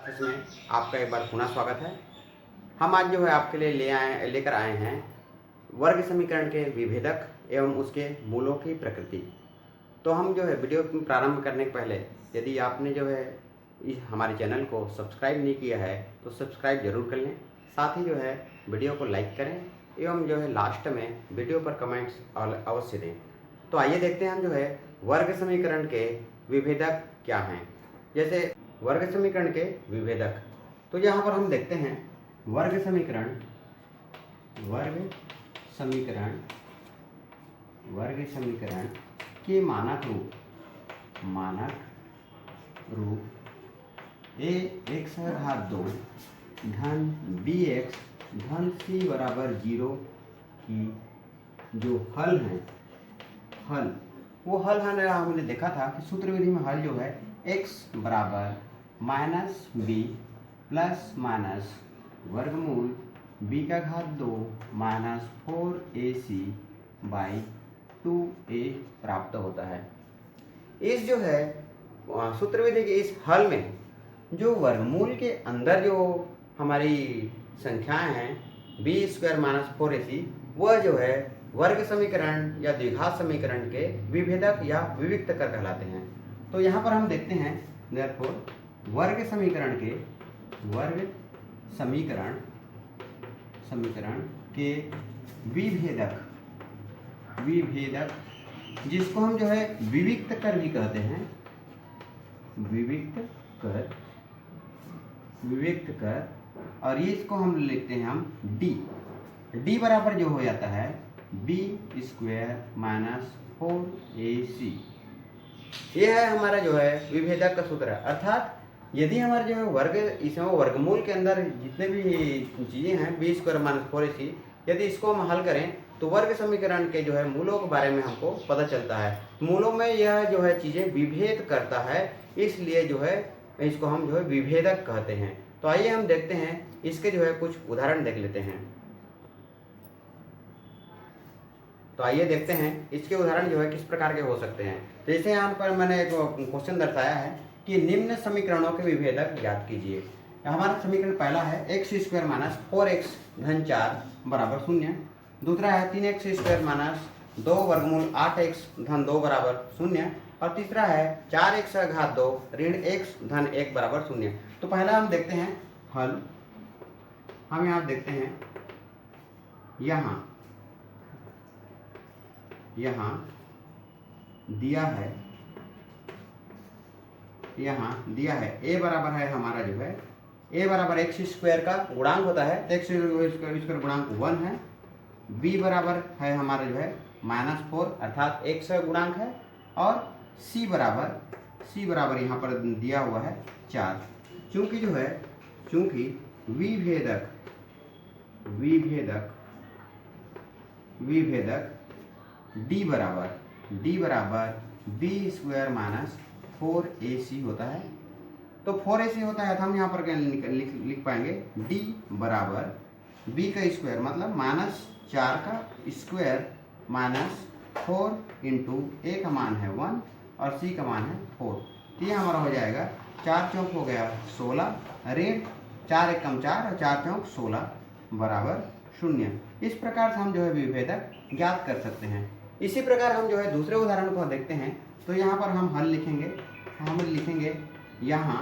इसमें आपका एक बार पुनः स्वागत है। हम आज जो है आपके लिए लेकर आए हैं वर्ग समीकरण के विभेदक एवं उसके मूलों की प्रकृति। तो हम जो है वीडियो प्रारंभ करने के पहले यदि आपने जो है इस हमारे चैनल को सब्सक्राइब नहीं किया है तो सब्सक्राइब जरूर कर लें। साथ ही जो है वीडियो को लाइक करें एवं जो है लास्ट में वीडियो पर कमेंट्स अवश्य दें। तो आइए देखते हैं हम जो है वर्ग समीकरण के विभेदक क्या हैं। जैसे वर्ग समीकरण के विभेदक, तो यहाँ पर हम देखते हैं वर्ग समीकरण के मानक रूप a x घात 2 धन bx धन c बराबर 0 की जो हल है हमने देखा था कि सूत्र विधि में हल जो है x बराबर माइनस बी प्लस माइनस वर्गमूल b का घात 2 माइनस 4ac बाई 2a प्राप्त होता है। इस जो है सूत्र विधि के इस हल में जो वर्गमूल के अंदर जो हमारी संख्याएं हैं बी स्क्वायर माइनस 4ac, वह जो है वर्ग समीकरण या द्विघात समीकरण के विभेदक या विविक्त कर कहलाते हैं। तो यहाँ पर हम देखते हैं देयरफॉर वर्ग समीकरण के विभेदक जिसको हम जो है विविक्त कर भी कहते हैं, विविक्त कर और इसको हम लिखते हैं हम डी बराबर जो हो जाता है बी स्क्वायर माइनस 4ac। यह है हमारा जो है विभेदक का सूत्र है। अर्थात यदि हमारे जो है इसमें वर्गमूल के अंदर जितने भी चीज़ें हैं बी स्क्वायर माइनस 4ac, यदि इसको हम हल करें तो वर्ग समीकरण के जो है मूलों के बारे में हमको पता चलता है। मूलों में यह जो है चीज़ें विभेद करता है, इसलिए जो है इसको हम जो है विभेदक कहते हैं। तो आइए हम देखते हैं इसके जो है कुछ उदाहरण देख लेते हैं। तो आइए देखते हैं इसके उदाहरण जो है किस प्रकार के हो सकते हैं। जैसे यहाँ पर मैंने एक क्वेश्चन दर्शाया है कि निम्न समीकरणों के विभेदक ज्ञात कीजिए। हमारा समीकरण पहला है एक्स स्क्वायर माइनस 4x धन 4 बराबर 0। दूसरा है 3x स्क्वायर माइनस 2 वर्गमूल 8x धन 2 बराबर 0। और तीसरा है 4x घात 2 ऋण x धन 1 बराबर 0। तो पहला हम देखते हैं हल। हम यहाँ देखते हैं यहाँ दिया है a बराबर है हमारा जो है a बराबर एक्स स्क्वायर का गुणांक होता है, एक्स स्क्वायर गुणांक 1 है। b बराबर है हमारा जो है -4 अर्थात x गुणांक है। और c बराबर यहाँ पर दिया हुआ है 4। चूंकि विभेदक d बराबर बी स्क्वायर माइनस 4ac होता है। तो 4ac होता है तो हम यहाँ पर क्या लिख पाएंगे d बराबर b का स्क्वायर मतलब -4 का स्क्वायर माइनस 4 इंटू a का मान है 1 और c का मान है 4। तो ये हमारा हो जाएगा 4 चौक हो गया 16 ऋण 4 एकम 4 और 4 चौक 16 बराबर 0। इस प्रकार से हम जो है विभेदक ज्ञात कर सकते हैं। इसी प्रकार हम जो है दूसरे उदाहरण को देखते हैं। तो यहाँ पर हम हल लिखेंगे यहाँ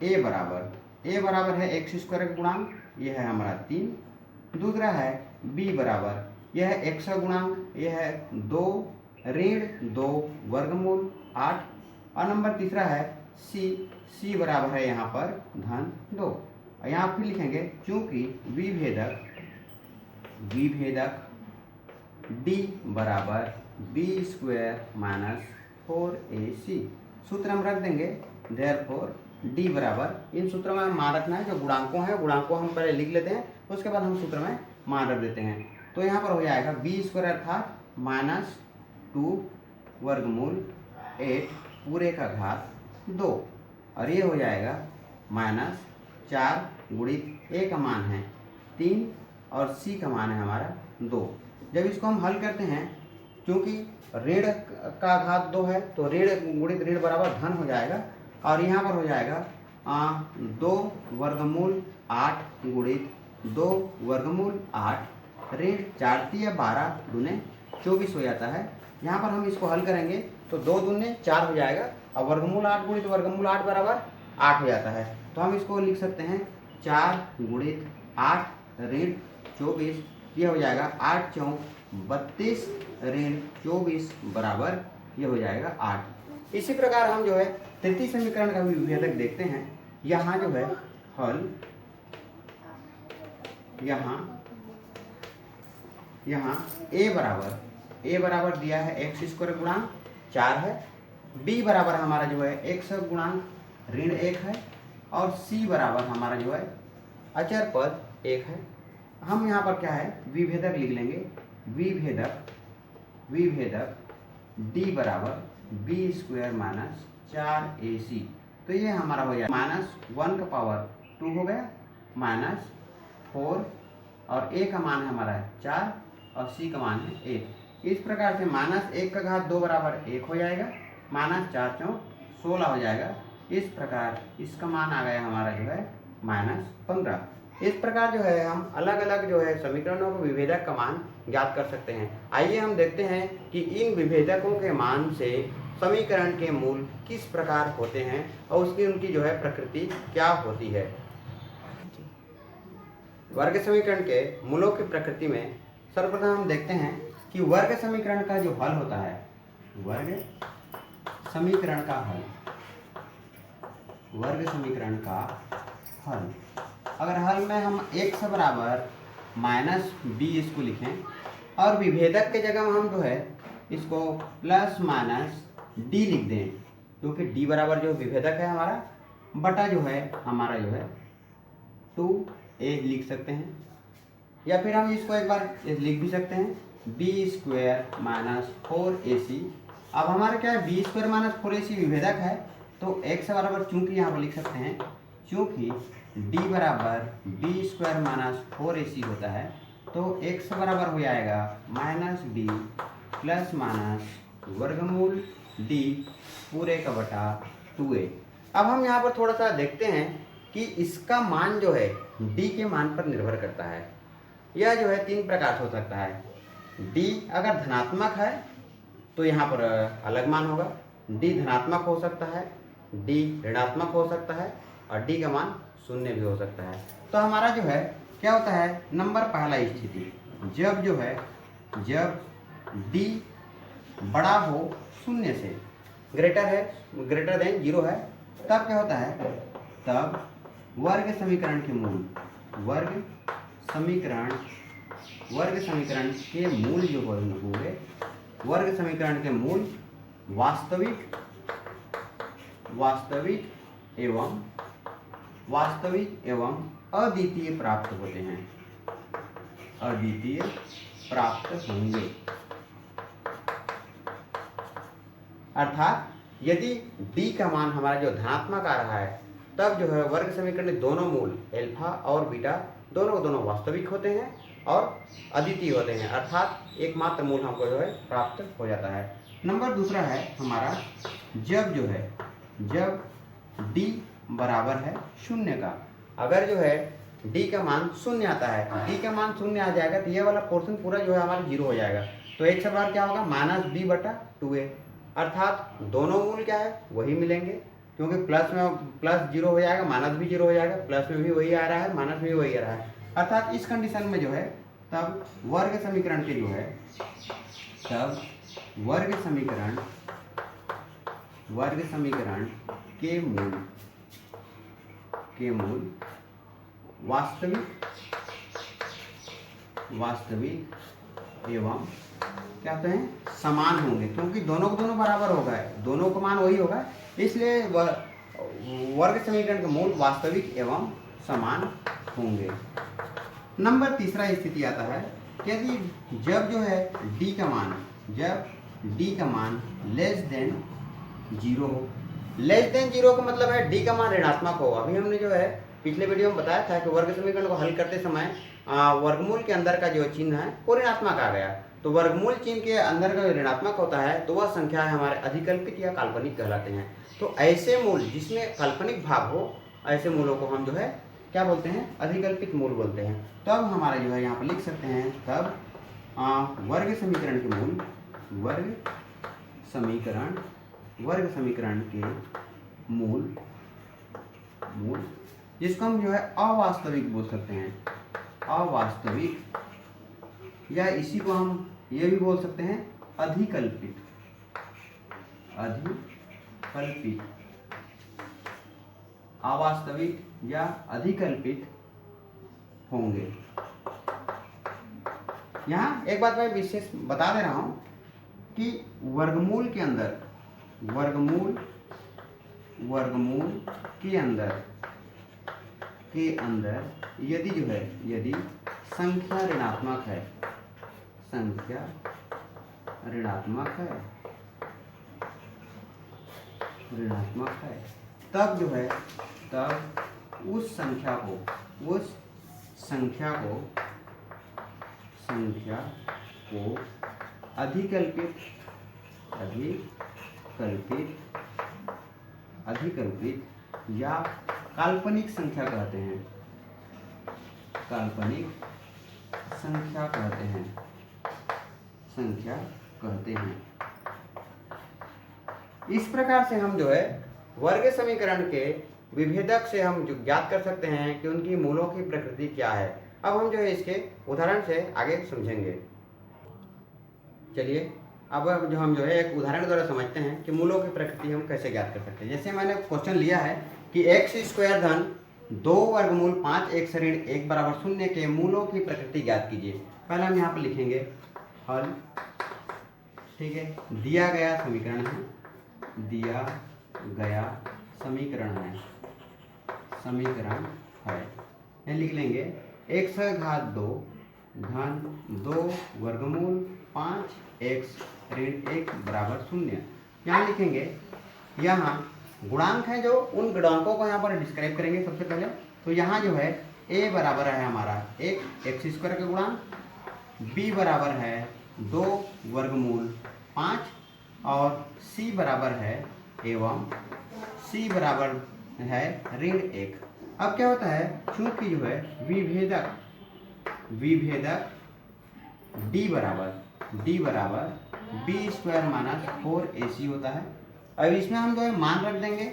a बराबर है एक्स स्क्वायर का गुणांक, यह है हमारा 3। दूसरा है b बराबर यह है x का गुणांक, यह है 2 ऋण 2 वर्गमूल 8। और नंबर तीसरा है c बराबर है यहाँ पर धन 2। और यहाँ फिर लिखेंगे चूंकि विभेदक d बराबर बी स्क्वायर माइनस 4ac। सूत्र हम रख देंगे देयरफॉर d बराबर, इन सूत्रों में मान रखना है जो गुणांकों हैं, गुणांकों हम पहले लिख लेते हैं, उसके बाद हम सूत्र में मान रख देते हैं। तो यहाँ पर हो जाएगा बी स्क्वायर अर्थात -2 वर्गमूल 8 पूरे का घात 2। और ये हो जाएगा -4 गुणित a का मान है 3 और c का मान है हमारा 2। जब इसको हम हल करते हैं, क्योंकि ऋण का घात 2 है तो ऋण गुणित ऋण बराबर धन हो जाएगा। और यहाँ पर हो जाएगा 2 वर्गमूल 8 गुणित 2 वर्गमूल 8 ऋण 4 × 12 दूने 24 हो जाता है। यहाँ पर हम इसको हल करेंगे तो 2 दूने 4 हो जाएगा और वर्गमूल 8 गुणित वर्गमूल 8 बराबर 8 हो जाता है। तो हम इसको लिख सकते हैं 4 गुणित 8 ऋण 24, ये हो जाएगा 8 × 4 32 ऋण 24 बराबर ये हो जाएगा 8। इसी प्रकार हम जो है तृतीय समीकरण का भी विभेदक देखते हैं। यहाँ जो है हल यहाँ a बराबर दिया है x² गुणांक 4 है, b बराबर हमारा जो है x गुणांक ऋण 1 है और c बराबर हमारा जो है अचर पद 1 है। हम यहाँ पर क्या है विभेदक लिख लेंगे, विभेदक d बराबर b² माइनस 4ac। तो ये हमारा हो जाएगा -1⁻² हो गया माइनस 4 और a का मान है हमारा 4 और c का मान है 1। इस प्रकार से -1⁻² बराबर 1 हो जाएगा, -4 × 16 हो जाएगा। इस प्रकार इसका मान आ गया हमारा जो है -15। इस प्रकार जो है हम अलग अलग जो है समीकरणों को विभेदक का मान ज्ञात कर सकते हैं। आइए हम देखते हैं कि इन विभेदकों के मान से समीकरण के मूल किस प्रकार होते हैं और उसकी उनकी जो है प्रकृति क्या होती है। वर्ग समीकरण के मूलों की प्रकृति में सर्वप्रथम हम देखते हैं कि वर्ग समीकरण का जो हल होता है, वर्ग समीकरण का हल, अगर हल में हम x बराबर -b इसको लिखें और विभेदक के जगह हम जो है इसको ±d लिख दें, क्योंकि d बराबर जो विभेदक है हमारा बटा जो है हमारा जो है 2a लिख सकते हैं, या फिर हम इसको एक बार लिख भी सकते हैं b² - 4ac। अब हमारा क्या है b² - 4ac विभेदक है तो x बराबर चूंकि यहाँ पर लिख सकते हैं, चूंकि d बराबर b² - 4ac होता है तो x बराबर हो जाएगा -d ± वर्गमूल d पूरे का बटा 2a। अब हम यहाँ पर थोड़ा सा देखते हैं कि इसका मान जो है d के मान पर निर्भर करता है। यह जो है 3 प्रकार से हो सकता है। d अगर धनात्मक है तो यहाँ पर अलग मान होगा, d धनात्मक हो सकता है, d ऋणात्मक हो सकता है और d का मान 0 भी हो सकता है। तो हमारा जो है क्या होता है, नंबर पहला स्थिति जब d बड़ा हो 0 से, ग्रेटर देन 0 है, तब क्या होता है, तब वर्ग समीकरण के मूल जो होंगे, वर्ग समीकरण के मूल वास्तविक एवं अद्वितीय प्राप्त होते हैं, प्राप्त होंगे। अर्थात यदि d का मान हमारा जो धनात्मक आ रहा है तब जो है वर्ग समीकरण के दोनों मूल अल्फा और बीटा दोनों वास्तविक होते हैं और अद्वितीय होते हैं, अर्थात एकमात्र मूल हमको जो है प्राप्त हो जाता है। नंबर दूसरा है हमारा जब d बराबर है 0 का, अगर जो है d का मान 0 आता है, d का मान 0 आ जाएगा तो ये वाला पोर्शन पूरा जो है हमारा 0 हो जाएगा। तो एक सवाल क्या होगा, -b/2a, अर्थात दोनों मूल क्या है वही मिलेंगे, क्योंकि प्लस में प्लस 0 हो जाएगा, माइनस भी 0 हो जाएगा, प्लस में भी वही आ रहा है, माइनस में भी वही आ रहा है। अर्थात इस कंडीशन में जो है तब वर्ग समीकरण के जो है वर्ग समीकरण के मूल वास्तविक एवं क्या कहते हैं समान होंगे, क्योंकि दोनों को दोनों बराबर होगा, दोनों का मान वही होगा, इसलिए वर्ग समीकरण के मूल वास्तविक एवं समान होंगे। नंबर तीसरा स्थिति आता है यदि जब जो है d का मान लेस देन 0 हो। लेस देन 0 का मतलब है d का मान ऋणात्मक हो। अभी हमने जो है पिछले वीडियो में बताया था कि वर्ग समीकरण को हल करते समय वर्गमूल के अंदर का जो चिन्ह है वो ऋणात्मक आ गया, तो वर्गमूल चिन्ह के अंदर का ऋणात्मक होता है तो वह संख्या हमारे अधिकल्पित या काल्पनिक कहलाते हैं। तो ऐसे मूल जिसमें काल्पनिक भाग हो ऐसे मूलों को हम जो है क्या बोलते हैं, अधिकल्पित मूल बोलते हैं। तो अब हमारा जो है यहाँ पर लिख सकते हैं तब वर्ग समीकरण के मूल, वर्ग समीकरण के मूल जिसको हम जो है अवास्तविक बोल सकते हैं, अवास्तविक, या इसी को हम ये भी बोल सकते हैं अधिकल्पित, अवास्तविक या अधिकल्पित होंगे। यहाँ एक बात मैं विशेष बता दे रहा हूं कि वर्गमूल के अंदर यदि जो है, यदि संख्या ऋणात्मक है, तब जो है, तब उस संख्या को अधिकल्पित या काल्पनिक संख्या कहते हैं। इस प्रकार से हम जो है वर्ग समीकरण के विभेदक से हम जो ज्ञात कर सकते हैं कि उनकी मूलों की प्रकृति क्या है। अब हम जो है इसके उदाहरण से आगे समझेंगे। चलिए अब जो हम जो है एक उदाहरण द्वारा समझते हैं कि मूलों की प्रकृति हम कैसे ज्ञात कर सकते हैं। जैसे मैंने क्वेश्चन लिया है कि x² धन 2 वर्गमूल 5 x ऋण 1 बराबर 0 के मूलों की प्रकृति ज्ञात कीजिए। पहले हम यहाँ पर लिखेंगे हल, ठीक है, दिया गया समीकरण है, ये लिख लेंगे x² धन 2 वर्गमूल 5x ऋण 1 बराबर 0। यहाँ लिखेंगे, यहाँ गुणांक है जो उन गुणांकों को यहाँ पर डिस्क्राइब करेंगे सबसे पहले। तो यहाँ जो है a बराबर है हमारा 1 x² का गुणांक, b बराबर है 2 वर्गमूल 5 और c बराबर है ऋण 1। अब क्या होता है, चूंकि जो है विभेदक d बराबर b² माइनस 4ac होता है। अब इसमें हम जो है मान रख देंगे।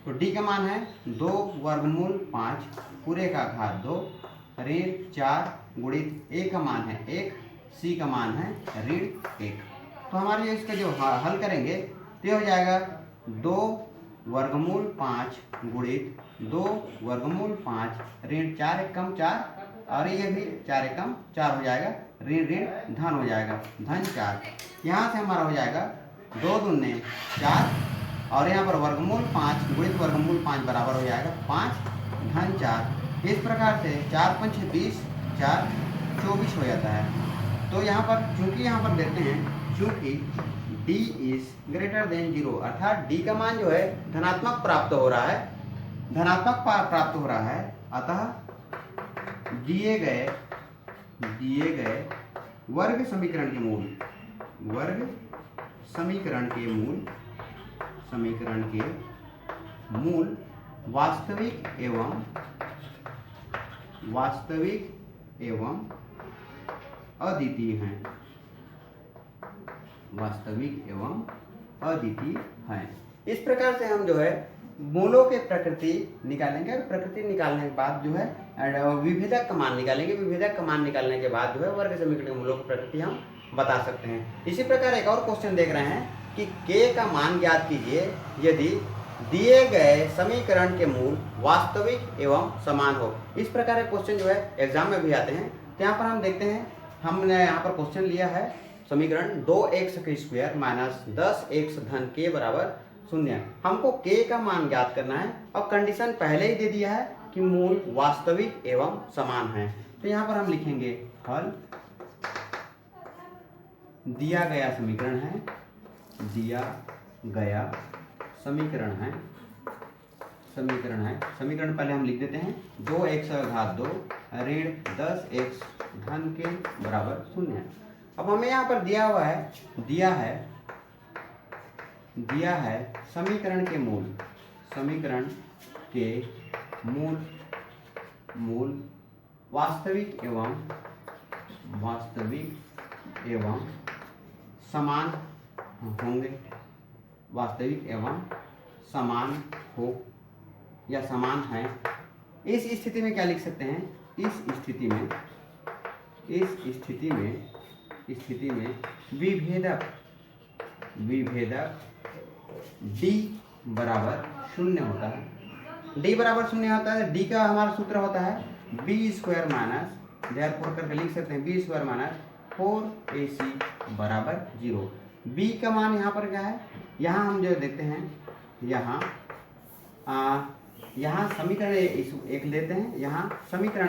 तो d का मान है 2 वर्गमूल 5 पूरे का घात 2 ऋण 4 गुणित a का मान है 1, c का मान है ऋण 1। तो हमारे जो इसका जो हल करेंगे तो हो जाएगा 2 वर्गमूल 5 गुणित 2 वर्गमूल 5 ऋण 4 एकम 4 और ये भी 4 एकम 4 हो जाएगा, ऋण धन हो जाएगा, धन 4। यहाँ से हमारा हो जाएगा 2 दूने 4 और यहाँ पर वर्गमूल 5 गुणित वर्गमूल 5 बराबर हो जाएगा 5 धन 4। इस प्रकार से 4 5 20 4 24 हो जाता है। तो यहाँ पर चूंकि यहाँ पर देते हैं चूंकि d इज ग्रेटर देन 0, अर्थात d का मान जो है धनात्मक प्राप्त हो रहा है, अतः दिए गए वर्ग समीकरण के मूल वास्तविक एवं अद्वितीय हैं। इस प्रकार से हम जो है मूलों के प्रकृति निकालेंगे और प्रकृति निकालने के बाद जो है विभेदक का मान निकालेंगे। विभेदक का मान निकालने के बाद जो है वर्ग समीकरण के मूलों की प्रकृति हम बता सकते हैं। इसी प्रकार एक और क्वेश्चन देख रहे हैं कि k का मान ज्ञात कीजिए यदि दिए गए समीकरण के मूल वास्तविक एवं समान हो। इस प्रकार के क्वेश्चन जो है एग्जाम में भी आते हैं। तो यहाँ पर हम देखते हैं, हमने यहाँ पर क्वेश्चन लिया है समीकरण 2x² माइनस 10x धन k बराबर 0। हमको k का मान ज्ञात करना है और कंडीशन पहले ही दे दिया है कि मूल वास्तविक एवं समान है। तो यहाँ पर हम लिखेंगे हल, दिया गया समीकरण पहले हम लिख देते हैं 2x घात 2 ऋण 10x धन के बराबर 0। अब हमें यहाँ पर दिया है समीकरण के मूल मूल वास्तविक एवं समान होंगे, वास्तविक एवं समान हो या समान है। इस स्थिति में क्या लिख सकते हैं? इस स्थिति में विभेदक d बराबर 0 होता है। d बराबर 0 होता है। d का हमारा सूत्र होता है b² माइनस, देयरफॉर करके लिख सकते हैं b² माइनस 4ac बराबर 0। b का मान यहाँ पर क्या है? यहाँ हम जो देखते हैं, यहाँ समीकरण एक लेते हैं। यहाँ समीकरण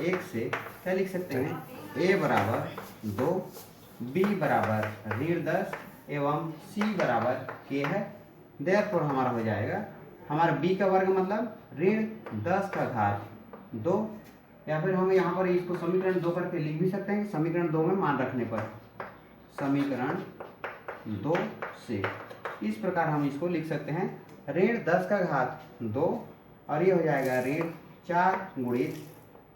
एक से क्या लिख सकते हैं? a बराबर 2, b बराबर -10 एवं c बराबर k है। देयरफॉर हमारा हो जाएगा, हमारा b का वर्ग मतलब -10 का घात 2, या फिर हम यहाँ पर इसको समीकरण 2 करके लिख भी सकते हैं। समीकरण 2 में मान रखने पर समीकरण 2 से इस प्रकार हम इसको लिख सकते हैं, -10 का घात 2 और ये हो जाएगा ऋण 4 गुणित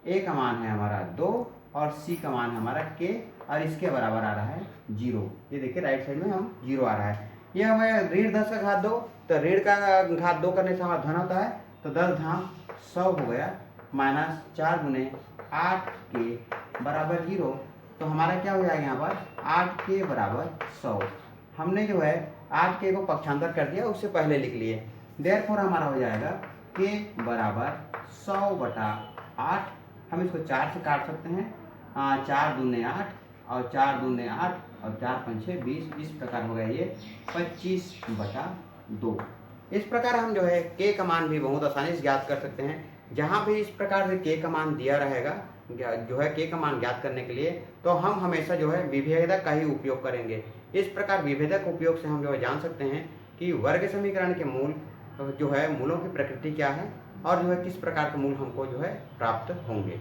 a का मान है हमारा 2 और c का मान है हमारा k और इसके बराबर आ रहा है 0। ये देखिए राइट साइड में हम 0 आ रहा है। ये हमें ऋण 10 का घात 2, तो ऋण का घात 2 करने से हमारा धन होता है, तो 10 धाम 100 हो गया, माइनस 4 गुने 8 के बराबर 0। तो हमारा क्या हो जाएगा यहाँ पर 8 के बराबर 100। हमने जो है 8 के को पक्षांतर कर दिया, उससे पहले लिख लिए। देयरफॉर हमारा हो जाएगा के बराबर 100/8। हम इसको 4 से काट सकते हैं, 4 दूने 8 और 4 दूने 8 और 4 पंचे 20। इस प्रकार हो गया ये 25/2। इस प्रकार हम जो है के का मान भी बहुत आसानी से ज्ञात कर सकते हैं। जहाँ भी इस प्रकार से के का मान दिया रहेगा, जो है के का मान ज्ञात करने के लिए, तो हम हमेशा जो है विभेदक का ही उपयोग करेंगे। इस प्रकार विभेदक उपयोग से हम जो है जान सकते हैं कि वर्ग समीकरण के मूल जो है, मूलों की प्रकृति क्या है और जो है किस प्रकार के मूल हमको जो है प्राप्त होंगे।